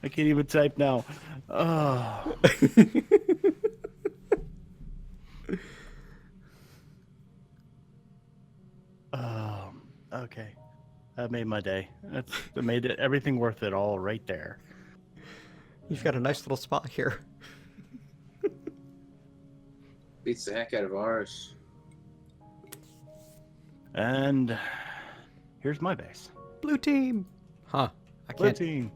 I can't even type now. Oh. Okay. That made my day. That made it everything worth it all right there. You've got a nice little spot here. Beats the heck out of ours. And here's my base. Blue team. Huh. Blue team.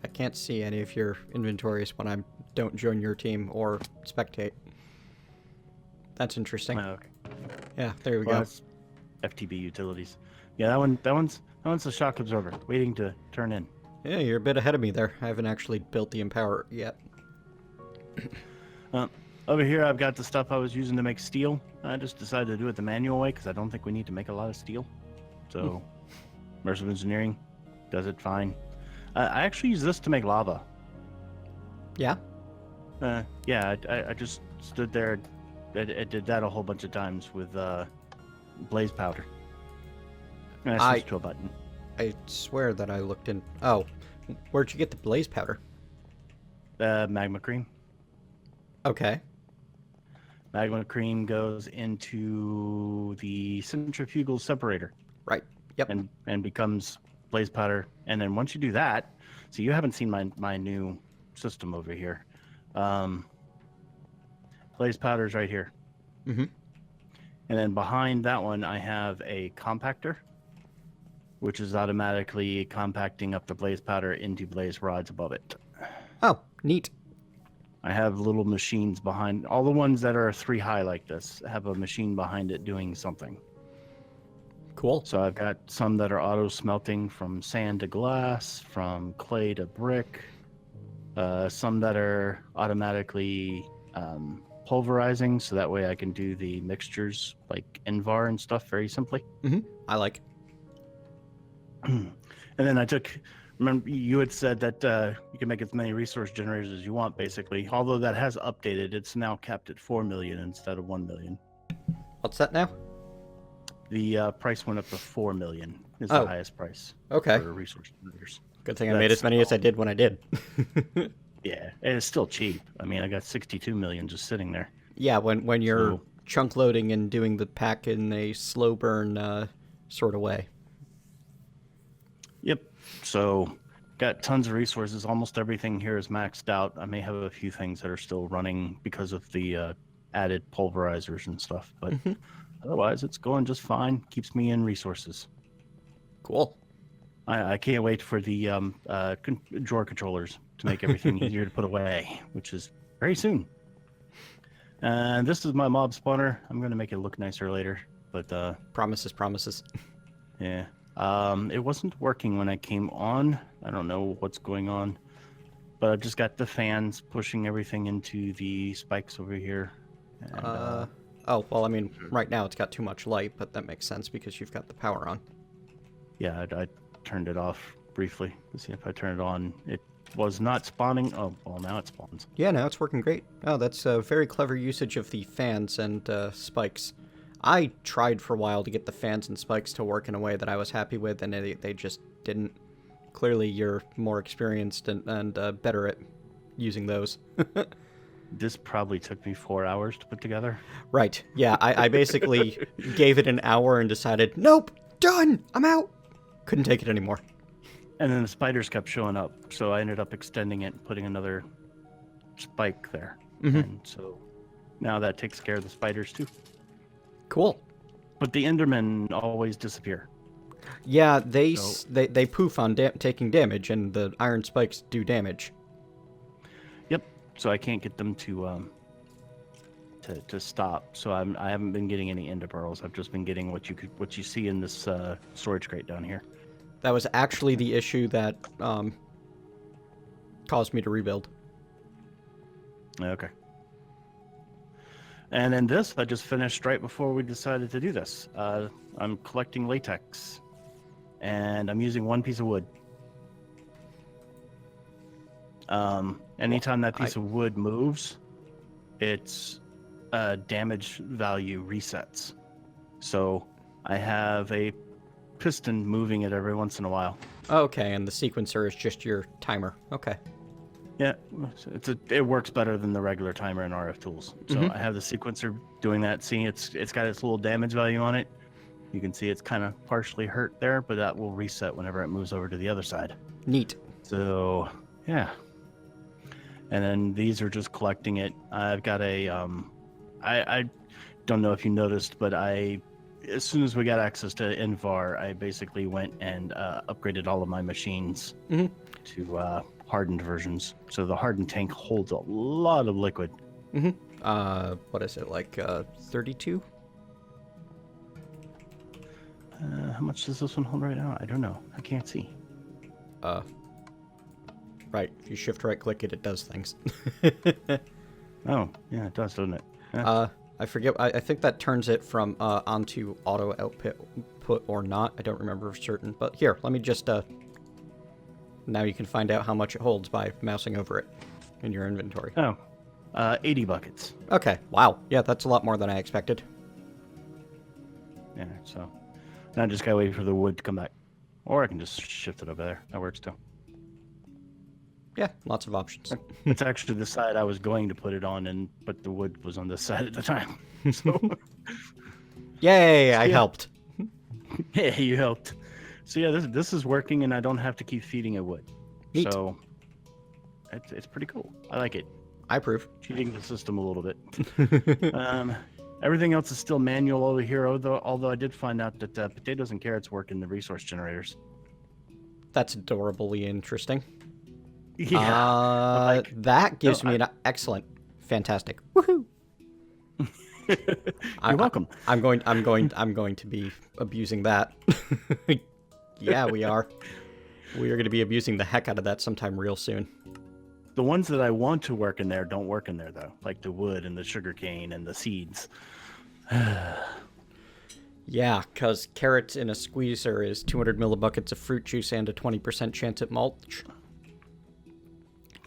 I can't see any of your inventories when I don't join your team or spectate. That's interesting. Okay. Yeah, there we Well, go. that's FTB utilities. Yeah, that one's the shock absorber, waiting to turn in. Yeah, you're a bit ahead of me there. I haven't actually built the Empower yet. Over here, I've got the stuff I was using to make steel. I just decided to do it the manual way because I don't think we need to make a lot of steel. So, immersive engineering does it fine. I actually use this to make lava. Yeah? Yeah, I just stood there. I did that a whole bunch of times with blaze powder. And I switched to a button. I swear that I looked in... Oh, where'd you get the blaze powder? Magma cream. Okay. Magma cream goes into the centrifugal separator. Right. Yep. And becomes blaze powder. And then once you do that, so you haven't seen my new system over here. Blaze powder's right here. Mm-hmm. And then behind that one, I have a compactor, which is automatically compacting up the blaze powder into blaze rods above it. Oh, neat. I have little machines behind, all the ones that are 3 high like this have a machine behind it doing something. Cool. So I've got some that are auto smelting from sand to glass, from clay to brick, some that are automatically pulverizing, so that way I can do the mixtures like Envar and stuff very simply. Mm-hmm. I like. And then remember you had said that you can make as many resource generators as you want, basically. Although that has updated, it's now capped at 4 million instead of 1 million. What's that now? The price went up to 4 million is the highest price for resource generators. Good thing I made as many as I did when I did. Yeah, and it's still cheap. I mean, I got 62 million just sitting there. Yeah, when you're chunk loading and doing the pack in a slow burn sort of way. Yep. So, got tons of resources. Almost everything here is maxed out. I may have a few things that are still running because of the added pulverizers and stuff, but otherwise it's going just fine. Keeps me in resources. Cool. I can't wait for the drawer controllers to make everything easier to put away, which is very soon. And this is my mob spawner. I'm going to make it look nicer later, but promises. Yeah. It wasn't working when I came on. I don't know what's going on, but I've just got the fans pushing everything into the spikes over here. And, oh, well, I mean, right now it's got too much light, but that makes sense because you've got the power on. Yeah, I turned it off briefly to see if I turn it on. It was not spawning. Oh, well, now it spawns. Yeah, now it's working great. Oh, that's a very clever usage of the fans and spikes. I tried for a while to get the fans and spikes to work in a way that I was happy with, and they just didn't. Clearly, you're more experienced and better at using those. This probably took me 4 hours to put together. Right. Yeah, I basically gave it an hour and decided, nope, done, I'm out. Couldn't take it anymore. And then the spiders kept showing up, so I ended up extending it and putting another spike there. Mm-hmm. And so now that takes care of the spiders too. Cool. But the Endermen always disappear. Yeah, they poof on taking damage, and the iron spikes do damage. Yep. So I can't get them to stop. So I haven't been getting any ender pearls. I've just been getting what you see in this storage crate down here. That was actually the issue that caused me to rebuild. Okay. And then this, I just finished right before we decided to do this. I'm collecting latex, and I'm using 1 piece of wood. Anytime that piece of wood moves, its damage value resets. So I have a piston moving it every once in a while. Okay, and the sequencer is just your timer. Okay. Yeah, it works better than the regular timer in RF tools. So I have the sequencer doing that. See, it's got its little damage value on it. You can see it's kind of partially hurt there, but that will reset whenever it moves over to the other side. Neat. So yeah, and then these are just collecting it. I've got a I don't know if you noticed, but as soon as we got access to Invar, I basically went and upgraded all of my machines to hardened versions. So the hardened tank holds a lot of liquid. What is it, like 32? How much does this one hold right now? I don't know. I can't see. Right. If you shift right click it, it does things. Oh, yeah, it does, doesn't it? Yeah. I forget. I think that turns it from onto auto output or not. I don't remember for certain. But here, let me just. Now you can find out how much it holds by mousing over it in your inventory. Oh, 80 buckets. Okay. Wow. Yeah, that's a lot more than I expected. Yeah, so now I just gotta wait for the wood to come back. Or I can just shift it over there. That works too. Yeah, lots of options. It's actually the side I was going to put it on, but the wood was on this side at the time. So, Yay! I helped. yeah, you helped. So yeah, this is working, and I don't have to keep feeding it wood. Neat. So it's pretty cool. I like it. I approve. Cheating the system a little bit. Everything else is still manual over here, although I did find out that potatoes and carrots work in the resource generators. That's adorably interesting. Yeah. That gives me an excellent, fantastic. Woohoo! You're welcome. I'm going to be abusing that. Yeah, we are. We are going to be abusing the heck out of that sometime real soon. The ones that I want to work in there don't work in there though, like the wood and the sugarcane and the seeds. Yeah, because carrots in a squeezer is 200 millibuckets of fruit juice and a 20% chance at mulch.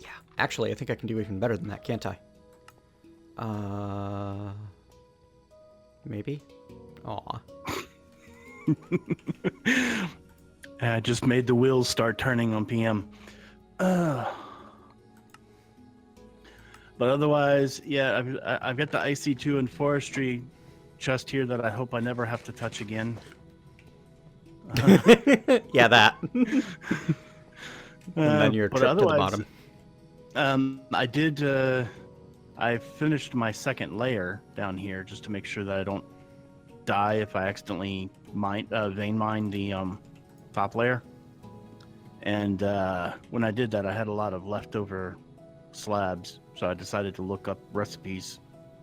Yeah, actually, I think I can do even better than that, can't I? Maybe? Aw. I just made the wheels start turning on PM. But otherwise, yeah, I've got the IC2 and forestry chest here that I hope I never have to touch again. Yeah, that. And then your but trip to the bottom. I finished my second layer down here just to make sure that I don't die if I accidentally vein mine the top layer. And when I did that, I had a lot of leftover slabs, so I decided to look up recipes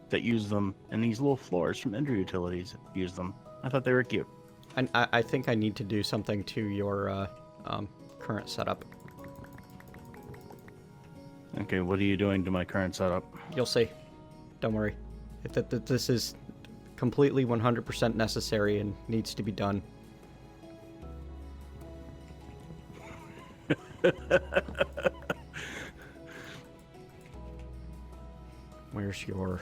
that use them, and these little floors from Ender Utilities use them. I thought they were cute. And I think I need to do something to your current setup. Okay, what are you doing to my current setup? You'll see. Don't worry. This is completely 100% necessary and needs to be done. Where's your...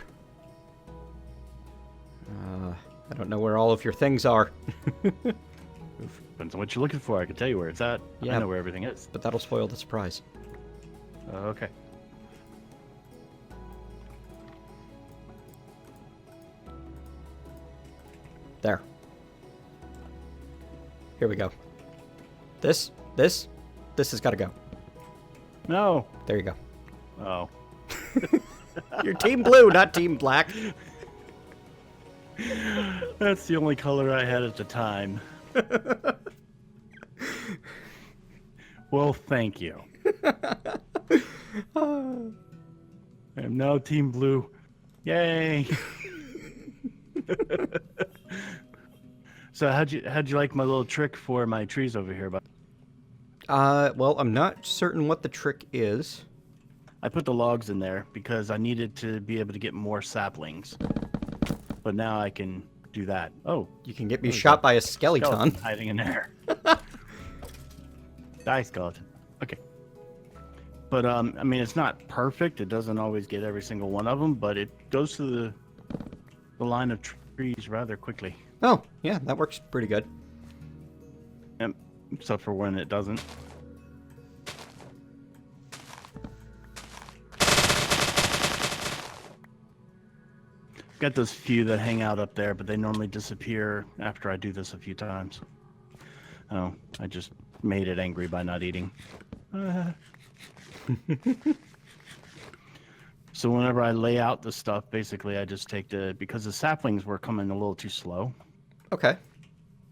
I don't know where all of your things are. Depends on what you're looking for. I can tell you where it's at. Yeah. I know where everything is. But that'll spoil the surprise. Okay. There. Here we go. This has got to go. No. There you go. Oh. You're Team Blue, not Team Black. That's the only color I had at the time. Well, thank you. I am now Team Blue. Yay! So how'd you like my little trick for my trees over here? Well, I'm not certain what the trick is. I put the logs in there because I needed to be able to get more saplings. But now I can do that. Oh, You can get me shot by a skeleton. hiding in there. Die, skeleton. Okay. But I mean, it's not perfect. It doesn't always get every single one of them, but it goes to the line of trees rather quickly. Oh, yeah, that works pretty good. except for when it doesn't. Got those few that hang out up there, but they normally disappear after I do this a few times. Oh, I just made it angry by not eating. So whenever I lay out the stuff, basically I just take because the saplings were coming a little too slow. Okay.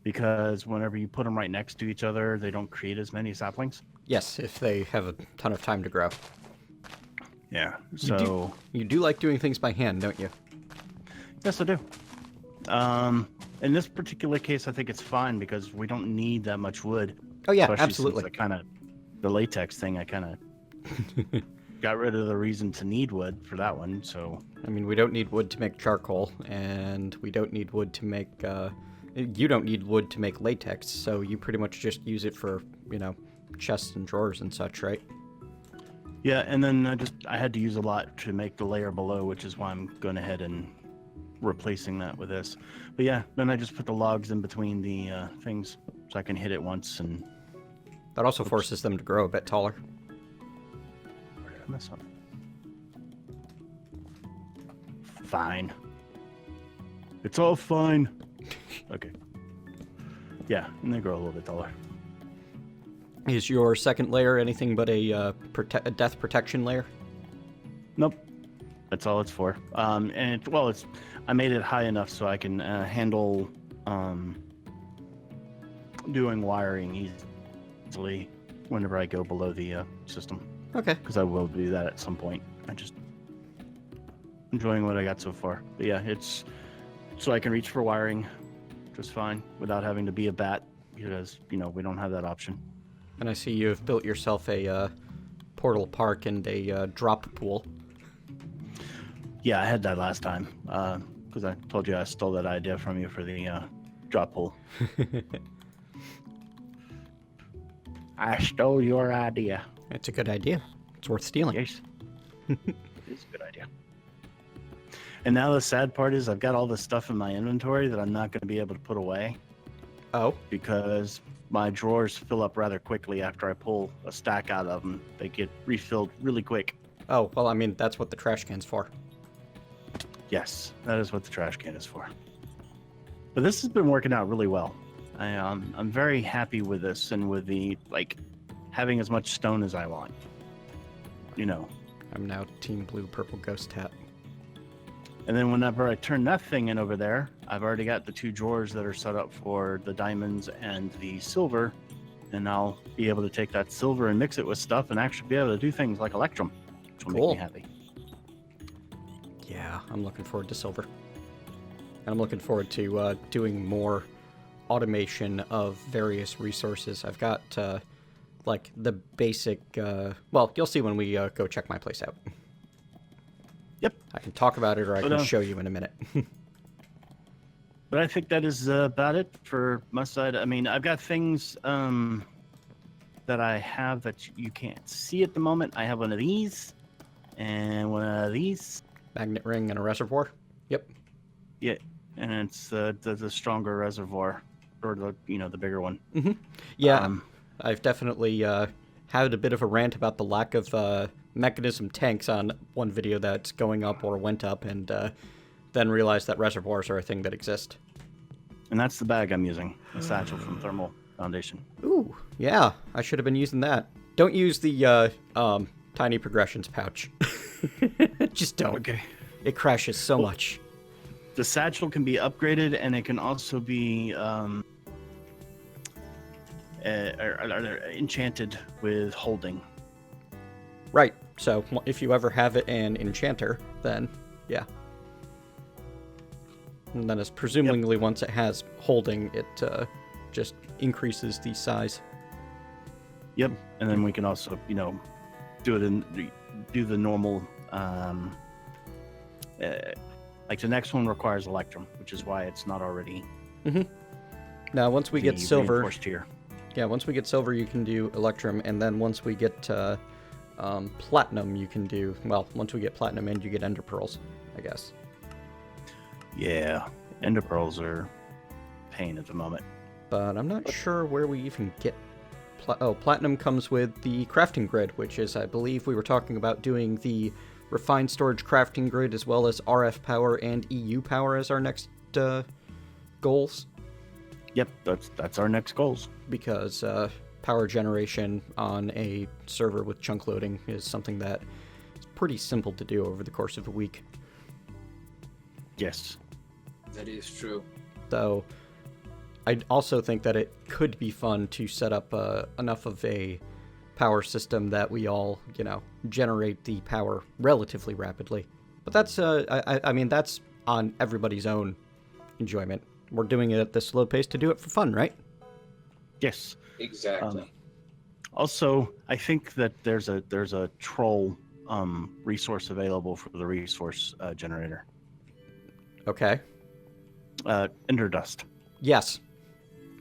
Because whenever you put them right next to each other, they don't create as many saplings. Yes, if they have a ton of time to grow. Yeah. So You do like doing things by hand, don't you? yes, I do. In this particular case, I think it's fine because we don't need that much wood. Oh yeah, Especially absolutely. since the latex thing, I kind of got rid of the reason to need wood for that one. So I mean, we don't need wood to make charcoal, and we don't need wood to make, you don't need wood to make latex, so you pretty much just use it for, chests and drawers and such, right? yeah, and then I had to use a lot to make the layer below, which is why I'm going ahead and replacing that with this. But yeah, then I just put the logs in between the things so I can hit it once and... That also forces them to grow a bit taller. Where did I mess up? Fine. It's all fine. Okay. Yeah, and they grow a little bit taller. Is your second layer anything but a death protection layer? Nope. That's all it's for. I made it high enough so I can handle doing wiring easily whenever I go below the system. Okay. Because I will do that at some point. I just enjoying what I got so far. But yeah, it's so I can reach for wiring just fine without having to be a bat because, we don't have that option. And I see you have built yourself a portal park and a drop pool. Yeah, I had that last time because I told you I stole that idea from you for the drop pool. I stole your idea. It's a good idea. It's worth stealing. Yes. It's a good idea. And now the sad part is I've got all this stuff in my inventory that I'm not going to be able to put away Oh, because my drawers fill up rather quickly after I pull a stack out of them. They get refilled really quick. oh, well, I mean, that's what the trash can's for. Yes, that is what the trash can is for. But this has been working out really well. I'm very happy with this and with the having as much stone as I want. I'm now Team Blue Purple Ghost Hat. And then whenever I turn that thing in over there, I've already got the 2 drawers that are set up for the diamonds and the silver. And I'll be able to take that silver and mix it with stuff and actually be able to do things like Electrum, which will Cool. make me happy. Yeah, I'm looking forward to silver. And I'm looking forward to doing more automation of various resources. I've got, the basic... well, you'll see when we go check my place out. Yep. I can talk about it or I can show you in a minute. But I think that is about it for my side. I mean, I've got things that I have that you can't see at the moment. I have one of these and one of these. Magnet ring and a reservoir? Yep. Yeah, and it's the stronger reservoir, or the bigger one. Mm-hmm. Yeah, I've definitely had a bit of a rant about the lack of mechanism tanks on one video that's going up or went up, and then realized that reservoirs are a thing that exist. And that's the bag I'm using, a satchel from Thermal Foundation. Ooh, yeah, I should have been using that. Don't use the Tiny Progressions pouch. Just don't. Okay. It crashes so much. The satchel can be upgraded, and it can also be enchanted with holding. Right, so if you ever have it an enchanter, then yeah. And then presumably once it has holding, it just increases the size. Yep, and then we can also, do the normal. The next one requires Electrum, which is why it's not already. Mm-hmm. Now, once we get silver, reinforced here. Yeah, once we get silver, you can do Electrum, and then once we get platinum, you can do. Well, once we get platinum, and you get Ender Pearls, I guess. Yeah, Ender Pearls are pain at the moment. But I'm not sure where we even get Platinum comes with the crafting grid, which is, I believe we were talking about doing the refined storage crafting grid as well as RF power and EU power as our next goals. Yep, that's our next goals. Because power generation on a server with chunk loading is something that is pretty simple to do over the course of a week. Yes. That is true. Though, I also think that it could be fun to set up enough of a power system that we all, generate the power relatively rapidly. But that's, I mean, that's on everybody's own enjoyment. We're doing it at this slow pace to do it for fun, right? Yes. Exactly. Also, I think that there's a troll resource available for the resource generator. Okay. Ender dust. Yes.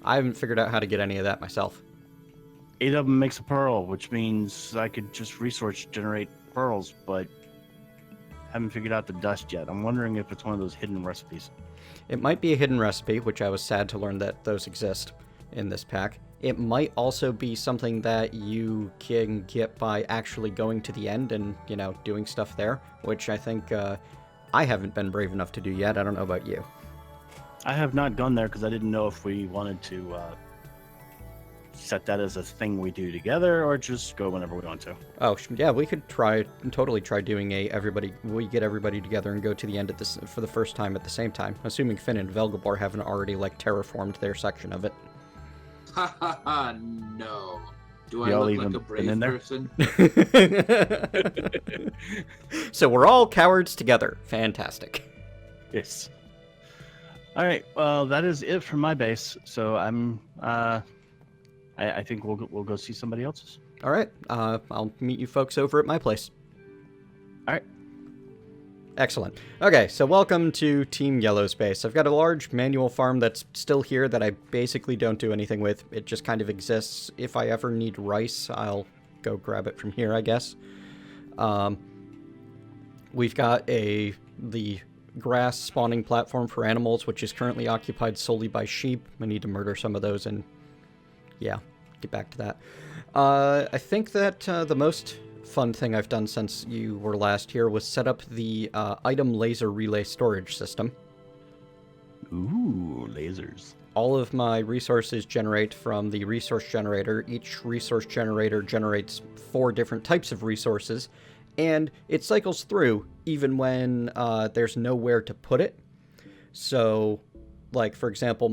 I haven't figured out how to get any of that myself. 8 of them makes a pearl, which means I could just resource generate pearls, but haven't figured out the dust yet. I'm wondering if it's one of those hidden recipes. It might be a hidden recipe, which I was sad to learn that those exist in this pack. It might also be something that you can get by actually going to the end and, doing stuff there, which I think I haven't been brave enough to do yet. I don't know about you. I have not gone there because I didn't know if we wanted to set that as a thing we do together or just go whenever we want to. Oh, yeah, we could totally try doing we get everybody together and go to the end at this for the first time at the same time, assuming Finn and Velgabor haven't already, terraformed their section of it. Ha ha ha, no. Do I Y'all look even like a brave been in there? person? So we're all cowards together. Fantastic. Yes. All right. Well, that is it for my base. So I'm. I think we'll go see somebody else's. All right. I'll meet you folks over at my place. All right. Excellent. Okay, so welcome to Team Yellow's base. I've got a large manual farm that's still here that I basically don't do anything with. It just kind of exists. If I ever need rice, I'll go grab it from here, I guess. We've got the grass spawning platform for animals, which is currently occupied solely by sheep. I need to murder some of those and, yeah, get back to that. I think that the most fun thing I've done since you were last here was set up the item laser relay storage system. Ooh, lasers. All of my resources generate from the resource generator. Each resource generator generates 4 different types of resources, and it cycles through even when there's nowhere to put it. So, for example,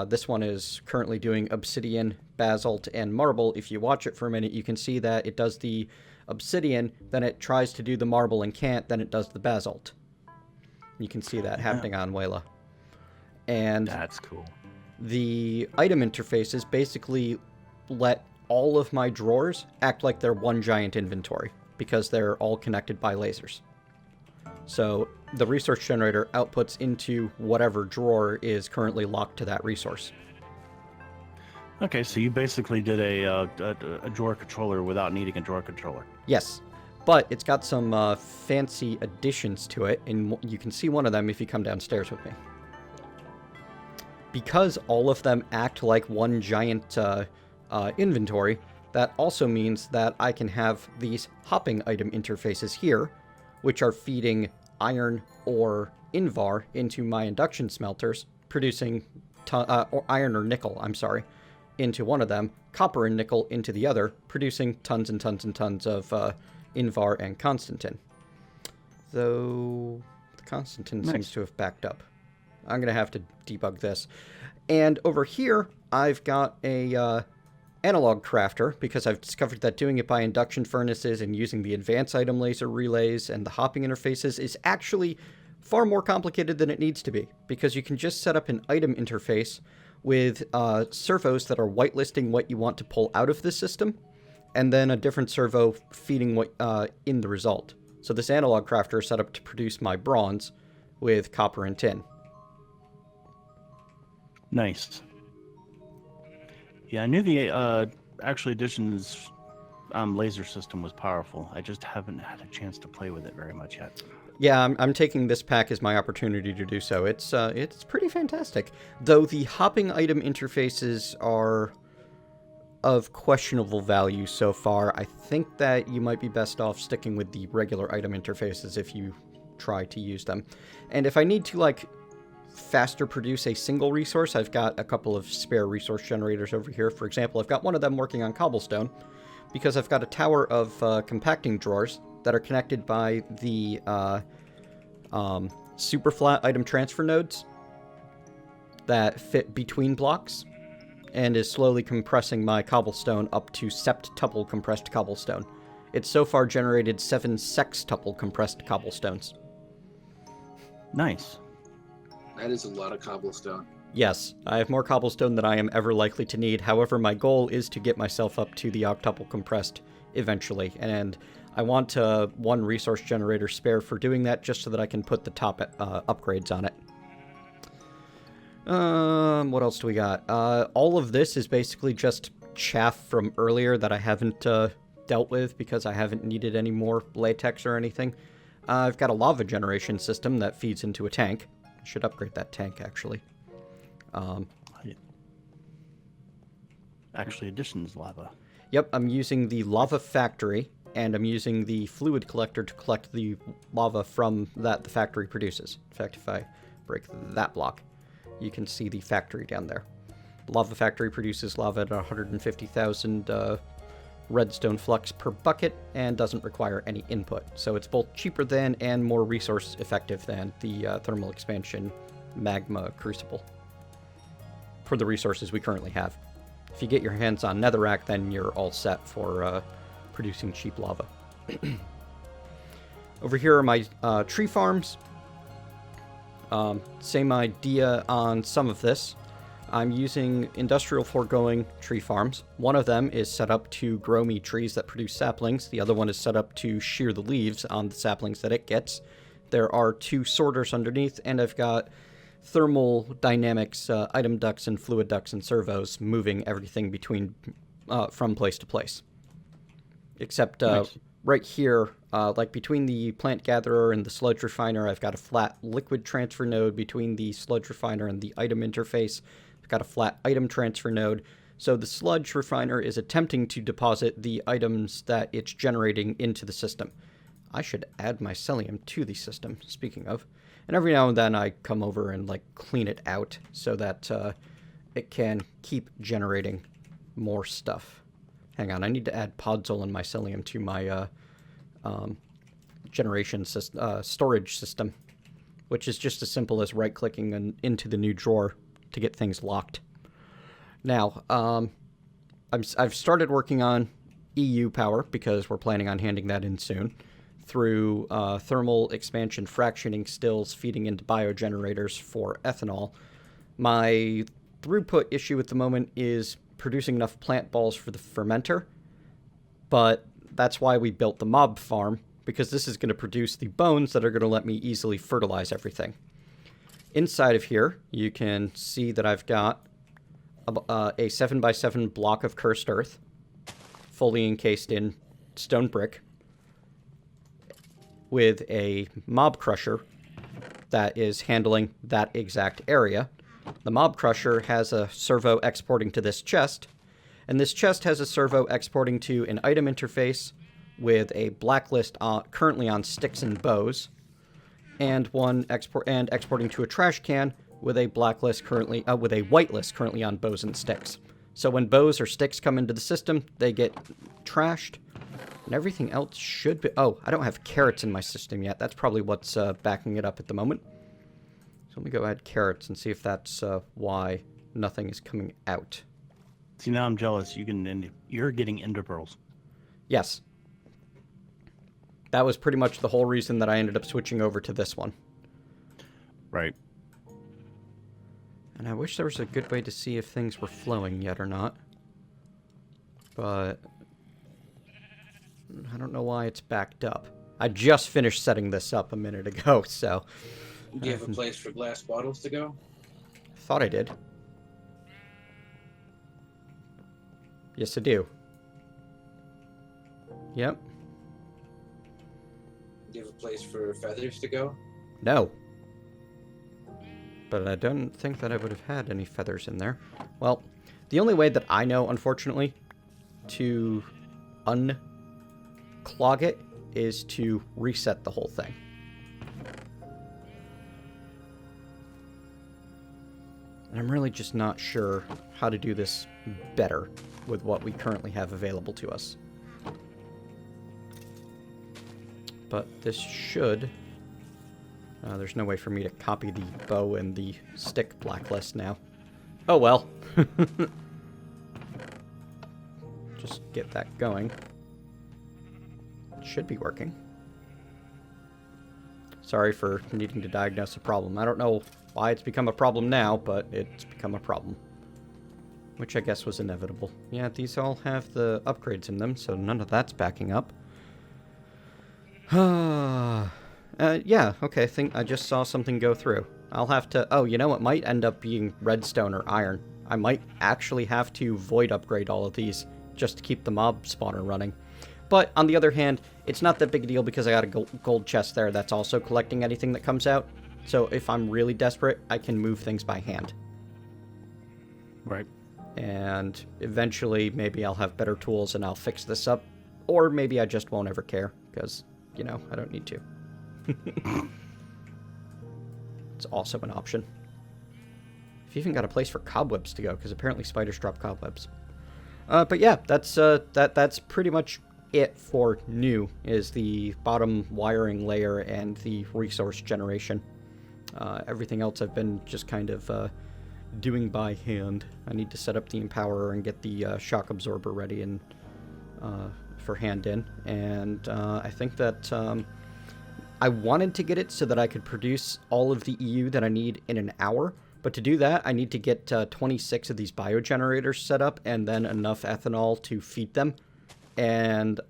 this one is currently doing obsidian, basalt, and marble. If you watch it for a minute, you can see that it does the obsidian, then it tries to do the marble and can't, then it does the basalt. You can see that happening on Wayla. And that's cool. The item interfaces basically let all of my drawers act like they're one giant inventory because they're all connected by lasers. So the resource generator outputs into whatever drawer is currently locked to that resource. Okay, so you basically did a drawer controller without needing a drawer controller. Yes, but it's got some fancy additions to it, and you can see one of them if you come downstairs with me. Because all of them act like one giant inventory, that also means that I can have these hopping item interfaces here, which are feeding iron or invar into my induction smelters, producing or iron or nickel, I'm sorry, into one of them, copper and nickel into the other, producing tons and tons and tons of invar and constantin. Though the constantin seems to have backed up. I'm going to have to debug this. And over here, I've got a analog crafter, because I've discovered that doing it by induction furnaces and using the advanced item laser relays and the hopping interfaces is actually far more complicated than it needs to be, because you can just set up an item interface with servos that are whitelisting what you want to pull out of the system, and then a different servo feeding what in the result. So this analog crafter is set up to produce my bronze with copper and tin. Nice. Yeah, I knew the Actual Editions laser system was powerful. I just haven't had a chance to play with it very much yet. Yeah, I'm taking this pack as my opportunity to do so. It's pretty fantastic. Though the hopping item interfaces are of questionable value so far. I think that you might be best off sticking with the regular item interfaces if you try to use them. And if I need to, like, faster produce a single resource, I've got a couple of spare resource generators over here. For example, I've got one of them working on cobblestone, because I've got a tower of compacting drawers that are connected by the super flat item transfer nodes that fit between blocks, and is slowly compressing my cobblestone up to septuple compressed cobblestone. It's so far generated 7 sextuple compressed cobblestones. Nice. That is a lot of cobblestone. Yes, I have more cobblestone than I am ever likely to need. However, my goal is to get myself up to the octuple compressed eventually, and I want one resource generator spare for doing that, just so that I can put the top upgrades on it. What else do we got? All of this is basically just chaff from earlier that I haven't dealt with because I haven't needed any more latex or anything. I've got a lava generation system that feeds into a tank. I should upgrade that tank, actually. Actually, additions lava. Yep, I'm using the lava factory, and I'm using the fluid collector to collect the lava from that the factory produces. In fact, if I break that block, you can see the factory down there. The lava factory produces lava at 150,000 redstone flux per bucket and doesn't require any input. So it's both cheaper than and more resource effective than the thermal expansion magma crucible for the resources we currently have. If you get your hands on netherrack, then you're all set for producing cheap lava. Over here are my tree farms. Same idea on some of this. I'm using industrial foregoing tree farms. One of them is set up to grow me trees that produce saplings. The other one is set up to shear the leaves on the saplings that it gets. There are 2 sorters underneath, and I've got thermal dynamics, item ducts and fluid ducts and servos moving everything between from place to place. Except Nice. Right here, like between the plant gatherer and the sludge refiner, I've got a flat liquid transfer node. Between the sludge refiner and the item interface, I've got a flat item transfer node. So the sludge refiner is attempting to deposit the items that it's generating into the system. I should add mycelium to the system, speaking of. And every now and then I come over and like clean it out so that it can keep generating more stuff. Hang on, I need to add podzol and mycelium to my storage system, which is just as simple as right-clicking into the new drawer to get things locked. Now, I've started working on EU power because we're planning on handing that in soon through thermal expansion fractioning stills feeding into biogenerators for ethanol. My throughput issue at the moment is producing enough plant balls for the fermenter, but that's why we built the mob farm, because this is going to produce the bones that are going to let me easily fertilize everything. Inside of here, you can see that I've got a 7x7 block of cursed earth, fully encased in stone brick, with a mob crusher that is handling that exact area. The mob crusher has a servo exporting to this chest, and this chest has a servo exporting to an item interface with a blacklist currently on sticks and bows, and exporting to a trash can with a blacklist currently with a whitelist currently on bows and sticks. So when bows or sticks come into the system, they get trashed, and everything else should be... Oh, I don't have carrots in my system yet. That's probably what's backing it up at the moment. So let me go add carrots and see if that's why nothing is coming out. See, now I'm jealous. You're getting ender pearls. Yes. That was pretty much the whole reason that I ended up switching over to this one. Right. And I wish there was a good way to see if things were flowing yet or not. But I don't know why it's backed up. I just finished setting this up a minute ago, so... Do you have a place for glass bottles to go? Thought I did. Yes, I do. Yep. Do you have a place for feathers to go? No. But I don't think that I would have had any feathers in there. Well, the only way that I know, unfortunately, to unclog it is to reset the whole thing. And I'm really just not sure how to do this better with what we currently have available to us. But this should... there's no way for me to copy the bow and the stick blacklist now. Oh well. Just get that going. It should be working. Sorry for needing to diagnose a problem. I don't know why it's become a problem now, but it's become a problem. Which I guess was inevitable. Yeah, these all have the upgrades in them, so none of that's backing up. Yeah, okay, I just saw something go through. I'll have to... Oh, you know, it might end up being redstone or iron. I might actually have to void upgrade all of these just to keep the mob spawner running. But, on the other hand, it's not that big a deal because I got a gold chest there that's also collecting anything that comes out. So if I'm really desperate, I can move things by hand. Right. And eventually, maybe I'll have better tools and I'll fix this up. Or maybe I just won't ever care, because, you know, I don't need to. It's also an option. I've even got a place for cobwebs to go, because apparently spiders drop cobwebs. But yeah, that's pretty much it for new, is the bottom wiring layer and the resource generation. Everything else I've been just kind of doing by hand. I need to set up the empowerer and get the shock absorber ready and for hand in. And I think that I wanted to get it so that I could produce all of the EU that I need in an hour. But to do that, I need to get 26 of these biogenerators set up and then enough ethanol to feed them. And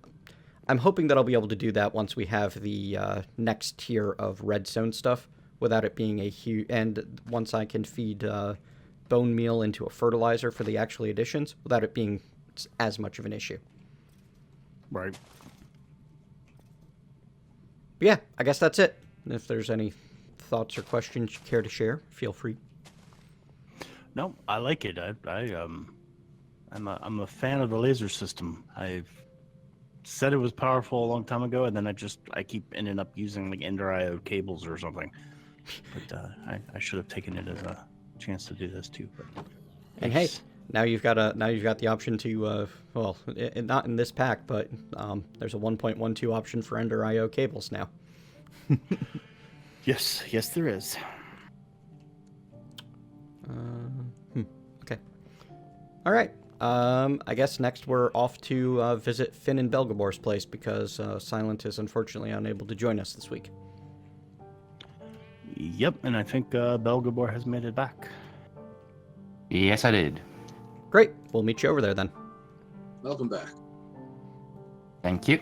I'm hoping that I'll be able to do that once we have the next tier of redstone stuff without it being a huge... And once I can feed bone meal into a fertilizer for the actual additions without it being as much of an issue. Right. But yeah, I guess that's it. If there's any thoughts or questions you care to share, feel free. No, I like it. I'm a fan of the laser system. I've said it was powerful a long time ago, and then I keep ending up using like Ender IO cables or something. But I should have taken it as a chance to do this too. But and hey, now you've got the option to not in this pack, but there's a 1.12 option for Ender IO cables now. Yes, there is. Okay. All right. I guess next we're off to visit Finn and Belgabor's place because Silent is unfortunately unable to join us this week. Yep, and I think Belgabor has made it back. Yes, I did. Great. We'll meet you over there then. Welcome back. Thank you.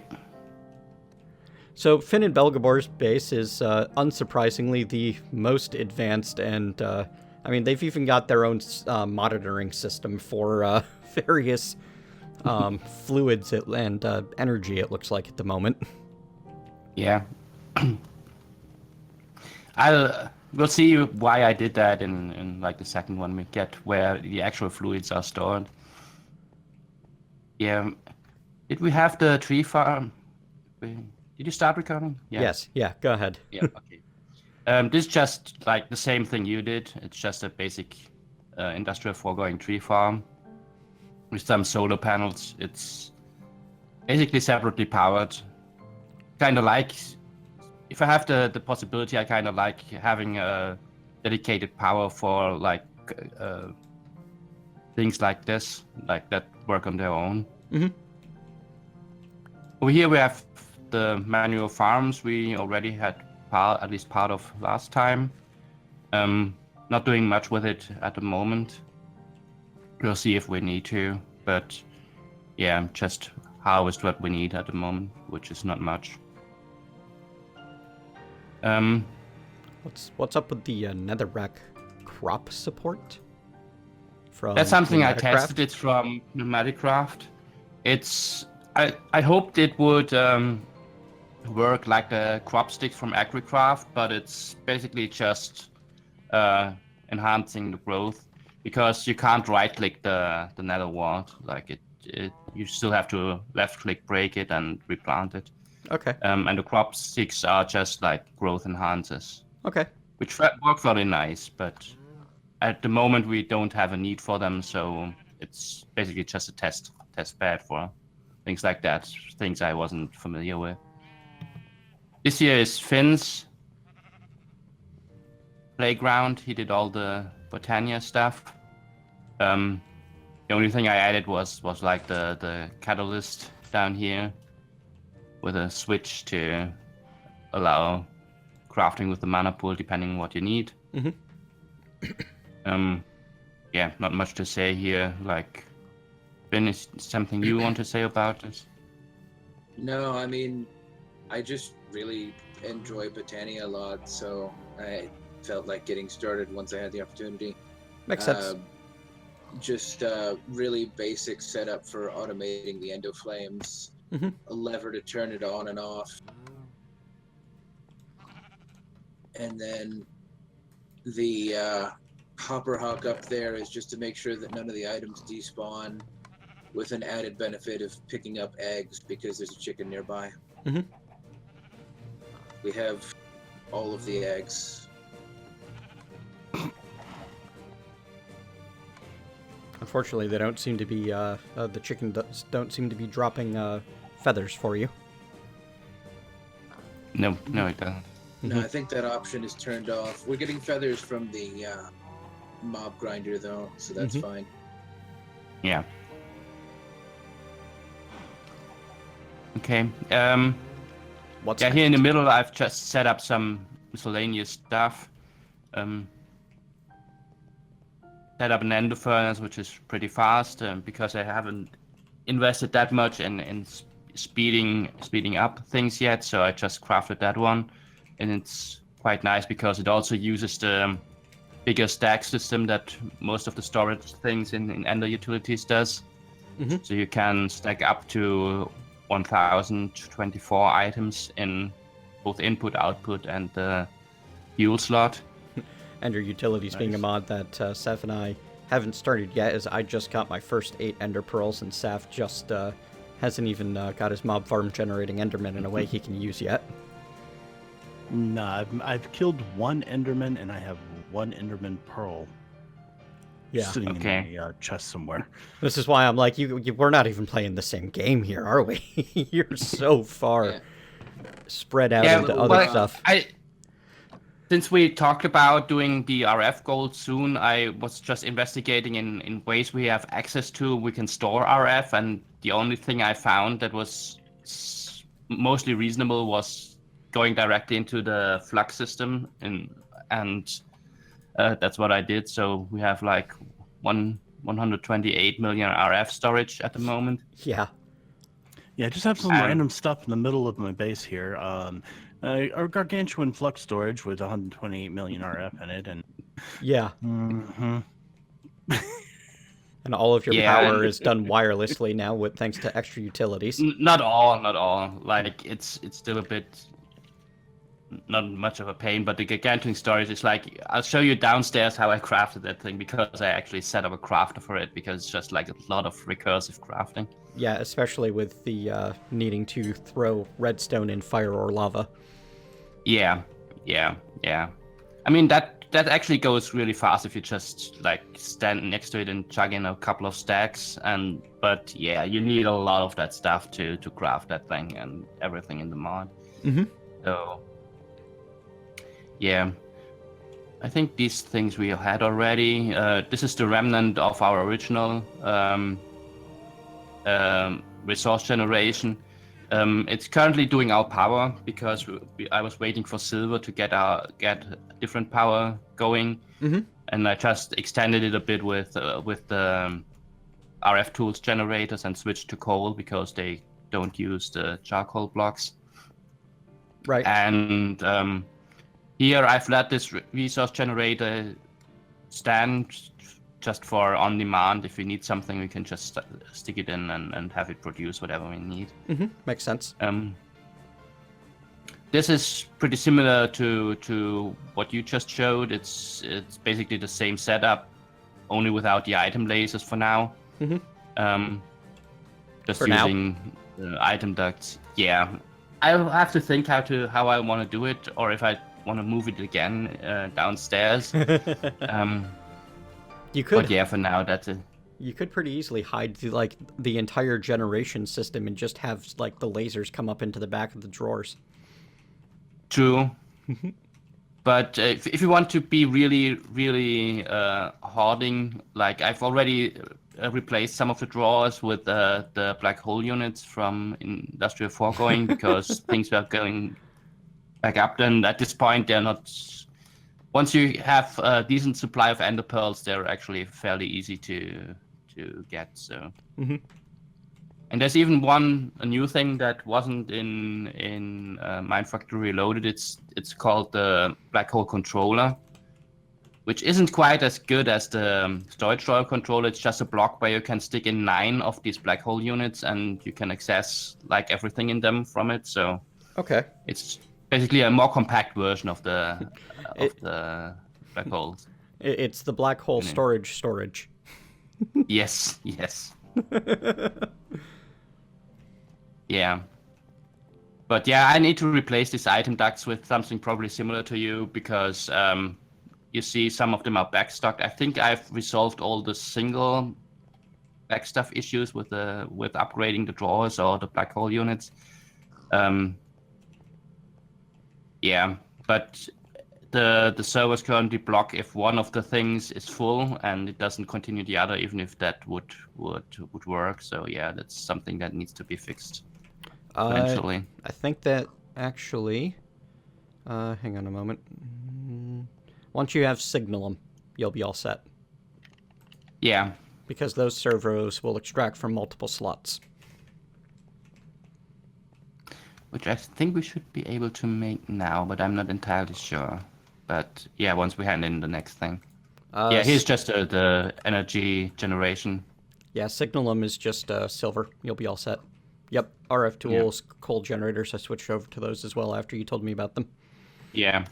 So Finn and Belgabor's base is unsurprisingly the most advanced, and I mean they've even got their own monitoring system for various fluids and energy. It looks like at the moment. Yeah. We'll see why I did that in like the second one we get where the actual fluids are stored. Yeah. Did we have the tree farm? Did you start recording? Yeah. Yes. Yeah. Go ahead. Yeah. Okay. This is just like the same thing you did. It's just a basic industrial foregoing tree farm with some solar panels. It's basically separately powered. Kind of like, if I have the possibility, I kind of like having a dedicated power for like things like this, like that work on their own. Mm-hmm. Over here we have the manual farms we already had at least part of last time. Not doing much with it at the moment. We'll see if we need to, but yeah, just harvest what we need at the moment, which is not much. What's up with the netherrack crop support? That's something I tested. It's from Pneumaticraft. I hoped it would work like the crop sticks from AgriCraft, but it's basically just enhancing the growth because you can't right-click the nether wart. Like it you still have to left-click break it and replant it. Okay. And the crop sticks are just like growth enhancers, Okay. which work very nice. But at the moment, we don't have a need for them, so it's basically just a test bed for things like that, things I wasn't familiar with. This here is Finn's playground. He did all the Botania stuff. The only thing I added was like the catalyst down here with a switch to allow crafting with the mana pool depending on what you need. Yeah, not much to say here. Like, Ben, is something you want to say about this? No, I mean, I just really enjoy Botania a lot, so I felt like getting started once I had the opportunity. Makes sense. Just really basic setup for automating the endo flames. A lever to turn it on and off. And then the hopper hawk up there is just to make sure that none of the items despawn, with an added benefit of picking up eggs because there's a chicken nearby. We have all of the eggs. Unfortunately, they don't seem to be, the chicken don't seem to be dropping feathers for you. No, it doesn't. No, I think that option is turned off. We're getting feathers from the mob grinder, though, so that's fine. Yeah. Okay. What's Yeah, next? here in the middle, I've just set up some miscellaneous stuff. Set up an ender furnace, which is pretty fast, because I haven't invested that much in speeding up things yet. So I just crafted that one, and it's quite nice because it also uses the bigger stack system that most of the storage things in Ender Utilities does. So you can stack up to 1024 items in both input, output, and the fuel slot. Ender Utilities being a mod that Seth and I haven't started yet, as I just got my first 8 Ender Pearls, and Seth just hasn't even got his mob farm generating Enderman in a way he can use yet. Nah, I've killed one Enderman, and I have one Enderman Pearl sitting in a chest somewhere. This is why I'm like, we're not even playing the same game here, are we? You're so far spread out into other stuff. Since we talked about doing the RF gold soon, I was just investigating in ways we have access to. We can store RF, and the only thing I found that was mostly reasonable was going directly into the flux system, and that's what I did. So we have like 128 million RF storage at the moment. Yeah. Yeah, I just have some random stuff in the middle of my base here. Our gargantuan flux storage with 128 million RF in it, and and all of your power is done wirelessly now, with thanks to extra utilities. Not all. Like it's still a bit not much of a pain, but the gargantuan storage is like, I'll show you downstairs how I crafted that thing, because I actually set up a crafter for it, because it's just like a lot of recursive crafting. Yeah, especially with the needing to throw redstone in fire or lava. Yeah. I mean, that actually goes really fast if you just like stand next to it and chug in a couple of stacks. But yeah, you need a lot of that stuff to craft that thing and everything in the mod. So yeah, I think these things we had already. This is the remnant of our original resource generation. It's currently doing our power, because I was waiting for silver to get different power going, and I just extended it a bit with the RF tools generators and switched to coal because they don't use the charcoal blocks. Right. And here I've let this resource generator stand just for on demand. If we need something, we can just stick it in and have it produce whatever we need. Makes sense. This is pretty similar to what you just showed. It's basically the same setup, only without the item lasers for now. Just For now? using item ducts. Yeah, I'll have to think how I want to do it, or if I want to move it again downstairs. You But could yeah, for now that's it. you could pretty easily hide the entire generation system and just have like the lasers come up into the back of the drawers. True. But if you want to be really, really hoarding, like I've already replaced some of the drawers with the black hole units from Industrial Foregoing because things were going back up. Then at this point, they're not. Once you have a decent supply of ender pearls, they're actually fairly easy to get. So. Mhm. And there's even a new thing that wasn't in Mindfactory Reloaded. It's called the Black Hole Controller, which isn't quite as good as the Storage Drawer controller. It's just a block where you can stick in 9 of these black hole units, and you can access like everything in them from it. So Okay. it's basically a more compact version of the It- the black holes. It's the black hole storage. Yes, yes. Yeah. But yeah, I need to replace these item ducts with something probably similar to you because you see some of them are backstocked. I think I've resolved all the single backstuff issues with upgrading the drawers or the black hole units. Yeah, but the servers currently block if one of the things is full and it doesn't continue the other, even if that would work. So yeah, that's something that needs to be fixed eventually. I think that actually, hang on a moment. Once you have Signalum, you'll be all set. Yeah. Because those servos will extract from multiple slots. Which I think we should be able to make now, but I'm not entirely sure. But yeah, once we hand in the next thing. Yeah, here's just the energy generation. Yeah, Signalum is just silver. You'll be all set. Yep, RF tools, coal generators. I switched over to those as well after you told me about them. Yeah.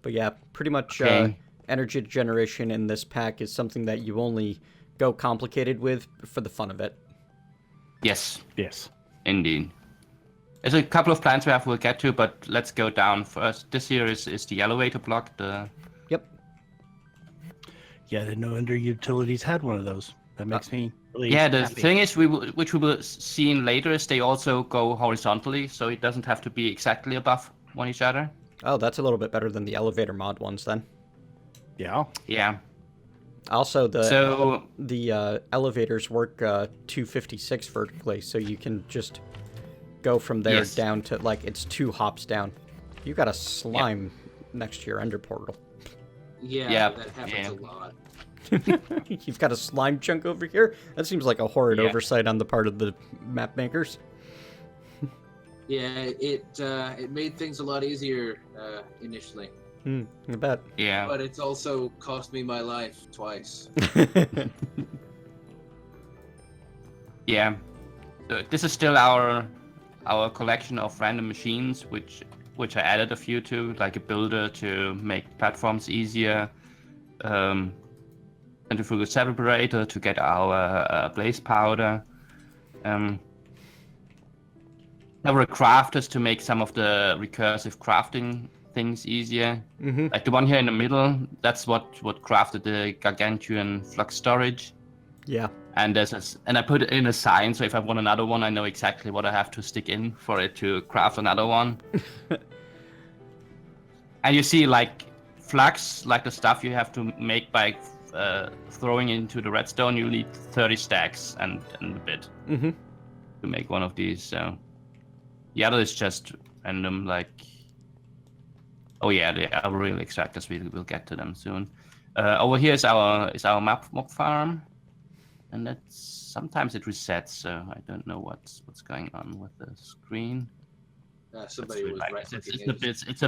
But yeah, pretty much energy generation in this pack is something that you only go complicated with for the fun of it. Yes. Yes. Indeed. There's a couple of plans we'll get to, but let's go down first. This here is the elevator block. Yep. Yeah, I didn't know Under Utilities had one of those. That makes me really Yeah, the happy. thing is, which we will see in later, is they also go horizontally, so it doesn't have to be exactly above one each other. Oh, that's a little bit better than the elevator mod ones then. Yeah. Yeah. Also, So the elevators work 256 vertically, so you can just go from there down to, like, it's 2 hops down. You got a slime next to your ender portal. Yeah, that happens a lot. You've got a slime chunk over here? That seems like a horrid oversight on the part of the map makers. Yeah, it made things a lot easier initially. I bet. Yeah. But it's also cost me my life twice. Yeah. So this is still our collection of random machines, which I added a few to, like a builder to make platforms easier, centrifugal separator to get our blaze powder, several crafters to make some of the recursive crafting things easier. Mm-hmm. Like the one here in the middle, that's what crafted the gargantuan flux storage. Yeah. And I put it in a sign, so if I want another one, I know exactly what I have to stick in for it to craft another one. And you see, like, flux, like the stuff you have to make by throwing into the redstone, you need 30 stacks and a bit to make one of these. So the other is just random, like... Oh yeah, they are real extractors. We'll get to them soon. Over here is our mob farm. And that's sometimes it resets, so I don't know what's going on with the screen. Somebody was right. It's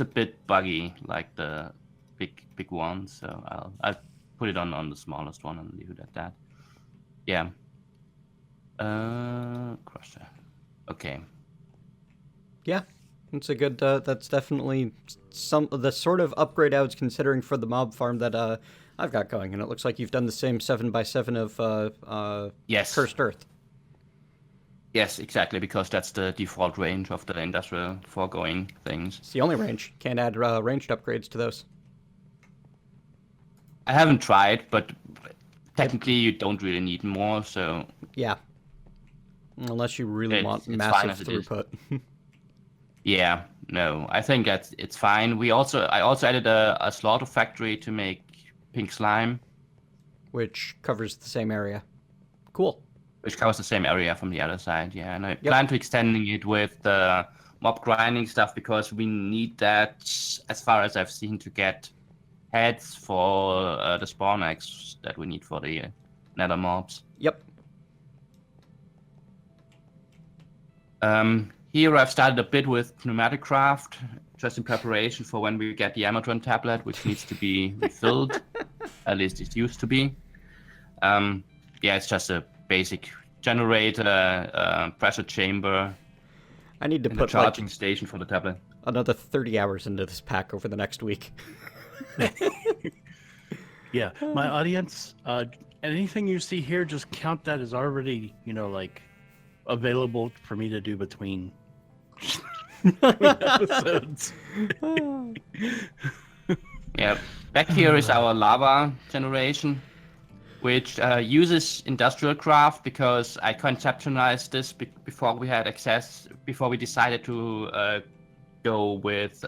a bit buggy, like the big one. So I'll put it on the smallest one and leave it at that. Yeah. Crusher. Okay. Yeah, it's a good. That's definitely some of the sort of upgrade I was considering for the mob farm that I've got going, and it looks like you've done the same 7x7 of Yes. Cursed Earth. Yes, exactly, because that's the default range of the industrial foregoing things. It's the only range. Can't add ranged upgrades to those. I haven't tried, but technically you don't really need more, so Yeah. Unless you really It's- want it's fine massive as it is. throughput. yeah, no, I think it's fine. I also added a slaughter factory to make pink slime, Which covers the same area. Cool. which covers the same area from the other side. Yeah, and I plan to extending it with the mob grinding stuff because we need that, as far as I've seen, to get heads for the spawn eggs that we need for the nether mobs. Yep. Here I've started a bit with pneumatic craft, just in preparation for when we get the Amadron tablet, which needs to be refilled. At least it used to be. Yeah, it's just a basic generator, pressure chamber, I need to and a put charging station for the tablet. another 30 hours into this pack over the next week. Yeah, my audience, anything you see here, just count that as already, available for me to do between episodes. Yeah, back here is our lava generation, which uses industrial craft because I conceptualized this before we had access, before we decided to go with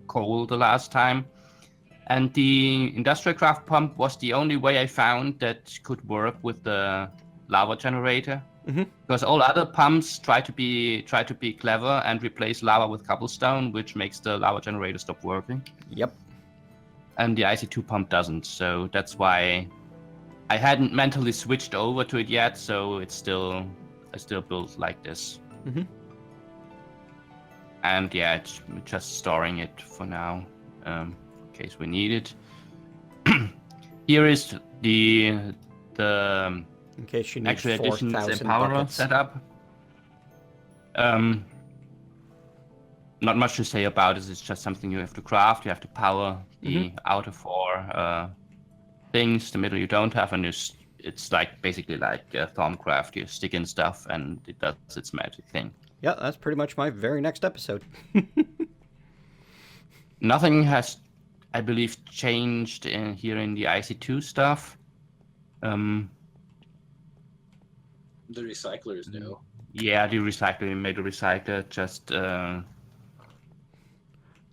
coal the last time. And the industrial craft pump was the only way I found that could work with the lava generator. Because all other pumps try to be clever and replace lava with cobblestone, which makes the lava generator stop working. Yep. And the IC2 pump doesn't, so that's why I hadn't mentally switched over to it yet. So I still build like this. And yeah, it's just storing it for now, in case we need it. Here is the In case you need actually additions 4,000 Empowerer buckets. setup. Not much to say about it. It's just something you have to craft. You have to power the outer four things. The middle you don't have, and it's like basically like Thaumcraft. You stick in stuff, and it does its magic thing. Yeah, that's pretty much my very next episode. Nothing has, I believe, changed here in the IC2 stuff. The recyclers know. Yeah, the recycler, we made a recycler just. The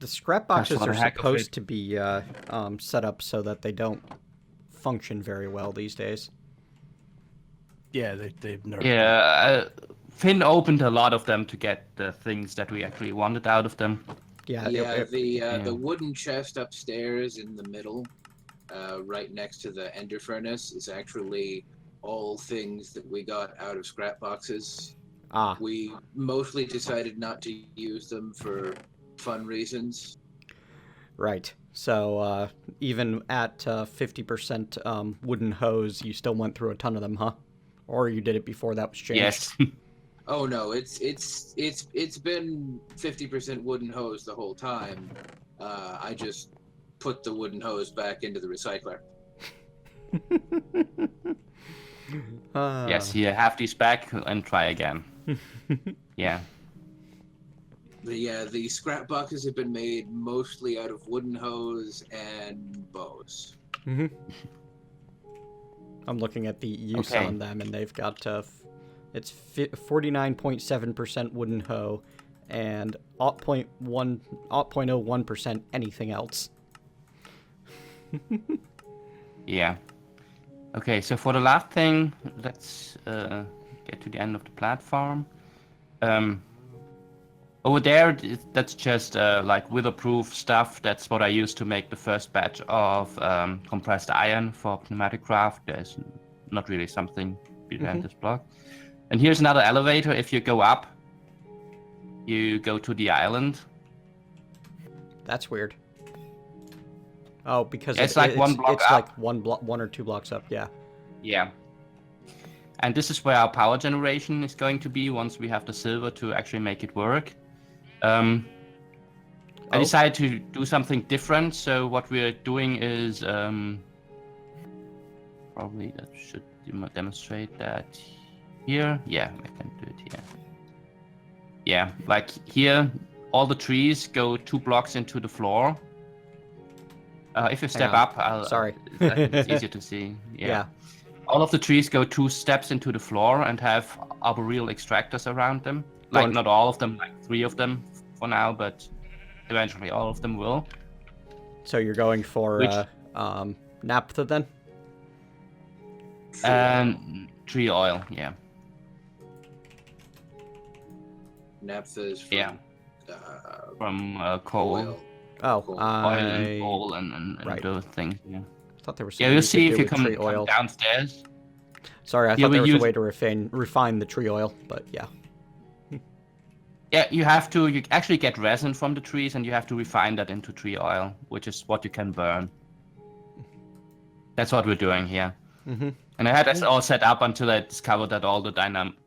scrap boxes for the are heck of supposed it. to be set up so that they don't function very well these days. Yeah, they've nerfed. Yeah, Finn opened a lot of them to get the things that we actually wanted out of them. Yeah, The wooden chest upstairs in the middle, right next to the ender furnace, is actually all things that we got out of scrap boxes. We mostly decided not to use them for fun reasons. right. So even at 50% wooden hose, you still went through a ton of them, huh? Or you did it before that was changed? Yes. Oh no, it's been 50% wooden hose the whole time. I just put the wooden hose back into the recycler. Yes, here, have these back and try again. Yeah. The scrap boxes have been made mostly out of wooden hose and bows. I'm looking at the use Okay. on them, and they've got it's 49.7% wooden hoe and 0.01% anything else. Yeah. Okay, so for the last thing, let's get to the end of the platform. Over there, that's just like wither-proof stuff. That's what I used to make the first batch of compressed iron for pneumatic craft. There's not really something behind this block. And here's another elevator. If you go up, you go to the island. That's weird. Oh, because It's like one block it's up. like one or two blocks up. Yeah. Yeah. And this is where our power generation is going to be once we have the silver to actually make it work. I decided to do something different. So what we're doing is probably that should demonstrate that here. Yeah, I can do it here. Yeah, like here, all the trees go 2 blocks into the floor. If you step on. up, Sorry. it's easier to see. Yeah. All of the trees go 2 steps into the floor and have arboreal extractors around them. Like, Don't- not all of them, like 3 of them for now, but eventually all of them will. So you're going for naphtha then? And tree oil, yeah. Naphtha is from Yeah. From coal. oil. Oh, Coal. Oil and I coal and Right. those things, yeah. thought there was Yeah, something you'll you see could if do you with come tree oil. downstairs. Sorry, I Here thought we there was use- a way to refine the tree oil, but yeah. Yeah, you actually get resin from the trees and you have to refine that into tree oil, which is what you can burn. That's what we're doing here. Mm-hmm. And I had this all set up until I discovered that all the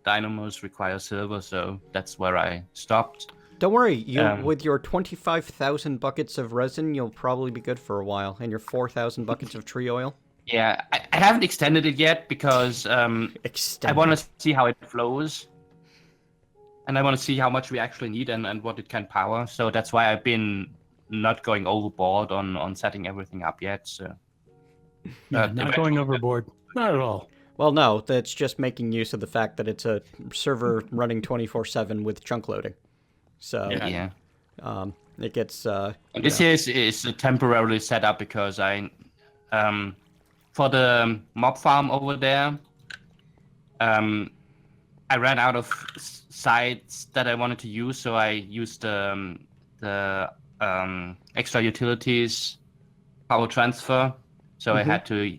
dynamos require silver, so that's where I stopped. Don't worry, with your 25,000 buckets of resin, you'll probably be good for a while, and your 4,000 buckets of tree oil. Yeah, I haven't extended it yet because I want to see how it flows. And I want to see how much we actually need and what it can power. So that's why I've been not going overboard on setting everything up yet. So Yeah, not going overboard. Not at all. Well, no, that's just making use of the fact that it's a server running 24/7 with chunk loading. So yeah. it gets. And this here is temporarily set up because I, for the mob farm over there, I ran out of sites that I wanted to use, so I used the extra utilities power transfer. So I had to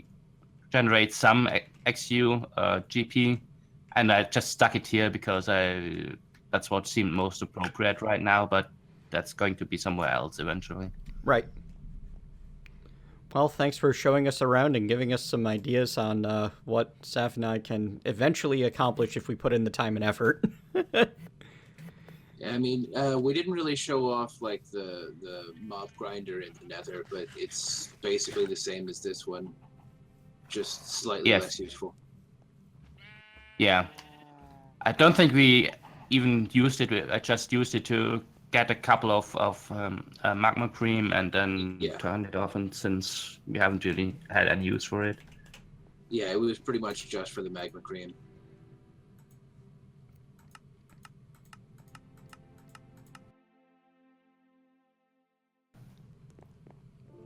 generate some XU GP, and I just stuck it here because that's what seemed most appropriate right now. But that's going to be somewhere else eventually. Right. Well, thanks for showing us around and giving us some ideas on what Saf and I can eventually accomplish if we put in the time and effort. I mean, we didn't really show off like the mob grinder in the Nether, but it's basically the same as this one, just slightly less useful. Yeah, I don't think we even used it. I just used it to get a couple of magma cream and then turn it off, and since we haven't really had any use for it. Yeah, it was pretty much just for the magma cream.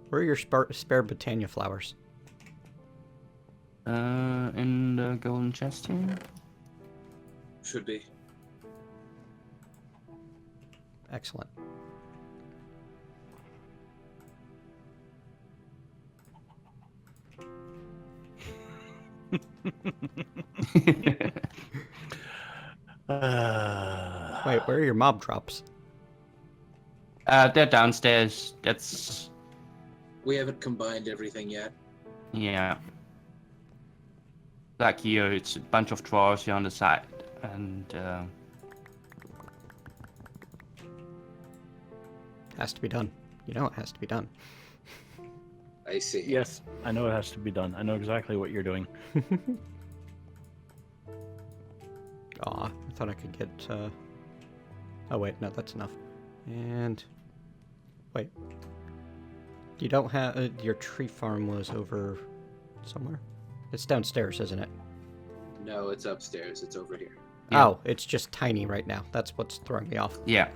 Where are your spare Botania flowers? In the golden chest here. Should be. Excellent. Wait, where are your mob drops? They're downstairs. That's... We haven't combined everything yet. Yeah. Like here, it's a bunch of drawers here on the side, and Has to be done. You know it has to be done. I see. Yes, I know it has to be done. I know exactly what you're doing. Aw, I thought I could get, Oh wait, no, that's enough. And... Wait. You don't have... your tree farm was over... somewhere? It's downstairs, isn't it? No, it's upstairs. It's over here. Yeah. Oh, it's just tiny right now. That's what's throwing me off. yeah.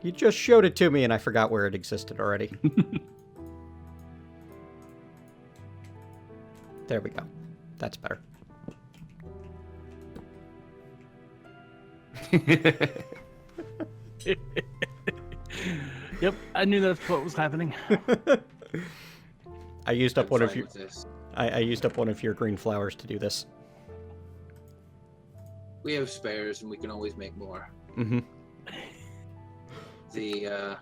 You just showed it to me and I forgot where it existed already. There we go. That's better. Yep, I knew that's what was happening. I used up I'm one of fine your... with this. I used up one of your green flowers to do this. We have spares, and we can always make more. Mm-hmm. The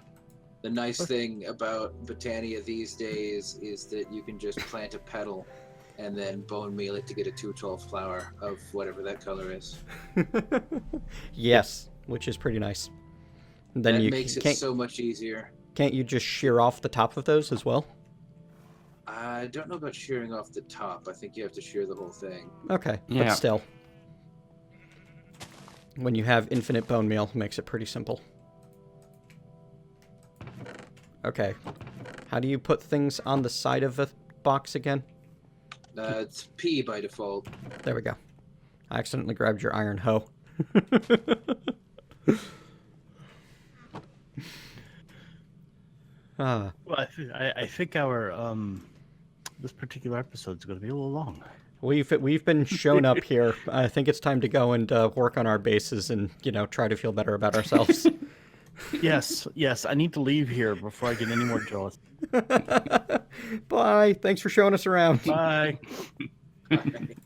nice thing about Botania these days is that you can just plant a petal and then bone meal it to get a 212 flower of whatever that color is. Yes, which is pretty nice. And then That you makes it can't, so much easier. can't you just shear off the top of those as well? I don't know about shearing off the top. I think you have to shear the whole thing. Okay, Yeah. but still. When you have infinite bone meal, it makes it pretty simple. Okay. How do you put things on the side of a box again? It's P by default. There we go. I accidentally grabbed your iron hoe. Well, I think our this particular episode is going to be a little long. We've been shown up here. I think it's time to go and work on our bases and, try to feel better about ourselves. Yes, I need to leave here before I get any more jealous. Bye. Thanks for showing us around. Bye. Alright.